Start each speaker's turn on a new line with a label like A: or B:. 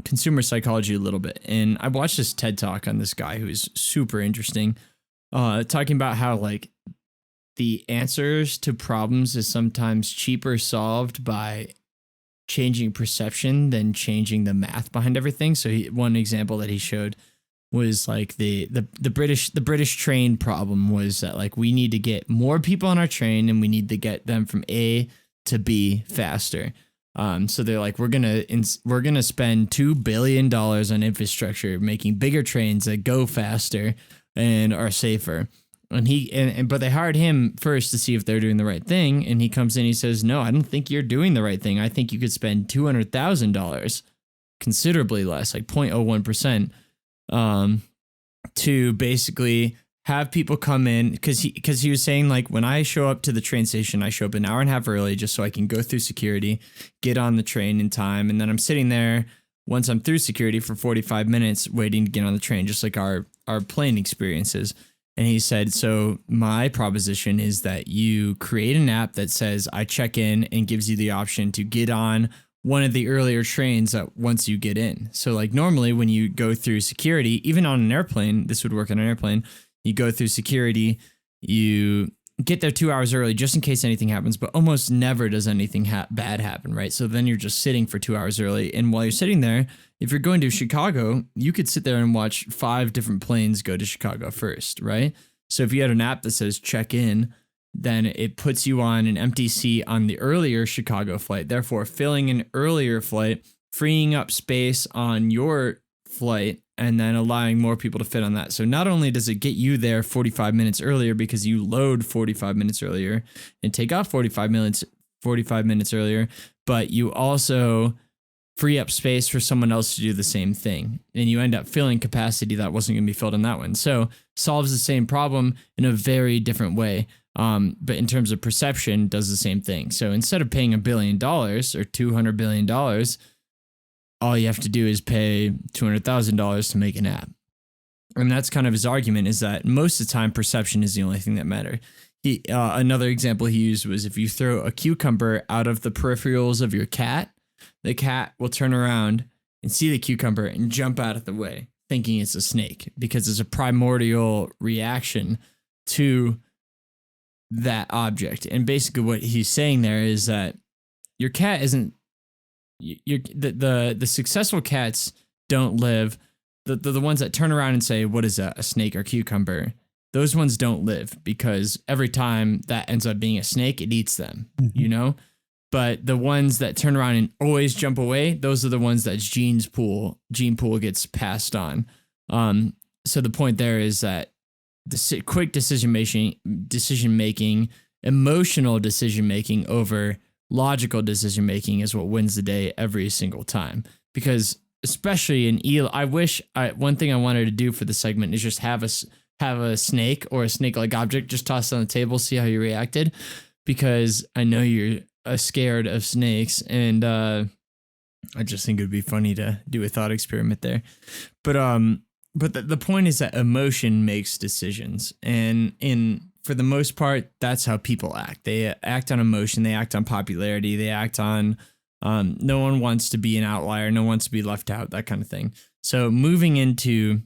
A: consumer psychology a little bit, and I watched this TED Talk on this guy who's super interesting, talking about how like the answers to problems is sometimes cheaper solved by changing perception than changing the math behind everything. So one example that he showed was like the British train problem was that like we need to get more people on our train and we need to get them from A to B faster. So they're like, we're gonna spend $2 billion on infrastructure, making bigger trains that go faster and are safer. And but they hired him first to see if they're doing the right thing. And he comes in, he says, no, I don't think you're doing the right thing. I think you could spend $200,000, considerably less, like 0.01%, to basically have people come in, because he was saying like, when I show up to the train station, I show up an hour and a half early just so I can go through security, get on the train in time, and then I'm sitting there once I'm through security for 45 minutes waiting to get on the train, just like our plane experiences. And he said, so my proposition is that you create an app that says I check in and gives you the option to get on one of the earlier trains once you get in. So like normally when you go through security, even on an airplane, this would work on an airplane, you go through security, you get there 2 hours early just in case anything happens, but almost never does anything bad happen, right? So then you're just sitting for 2 hours early. And while you're sitting there, if you're going to Chicago, you could sit there and watch 5 different planes go to Chicago first, right? So if you had an app that says check in, then it puts you on an empty seat on the earlier Chicago flight, therefore filling an earlier flight, freeing up space on your flight, and then allowing more people to fit on that. So not only does it get you there 45 minutes earlier because you load 45 minutes earlier and take off 45 minutes earlier, but you also free up space for someone else to do the same thing. And you end up filling capacity that wasn't going to be filled in that one. So solves the same problem in a very different way. But in terms of perception, does the same thing. So instead of paying $1 billion or $200 billion, all you have to do is pay $200,000 to make an app. And that's kind of his argument, is that most of the time perception is the only thing that matters. Another example he used was if you throw a cucumber out of the peripherals of your cat, the cat will turn around and see the cucumber and jump out of the way, thinking it's a snake, because it's a primordial reaction to that object. And basically what he's saying there is that your cat isn't, the successful cats don't live, the ones that turn around and say, what is that, a snake or cucumber? Those ones don't live, because every time that ends up being a snake, it eats them, you know? But the ones that turn around and always jump away, those are the ones that gene pool gets passed on. So the point there is that the quick decision making, emotional decision making over logical decision making is what wins the day every single time. Because especially in one thing I wanted to do for the segment is just have a snake or a snake-like object just tossed on the table, see how you reacted, because I know you're scared of snakes, and I just think it would be funny to do a thought experiment there. But the point is that emotion makes decisions, and for the most part, that's how people act. They act on emotion, they act on popularity, they act on no one wants to be an outlier, no one wants to be left out, that kind of thing. So moving into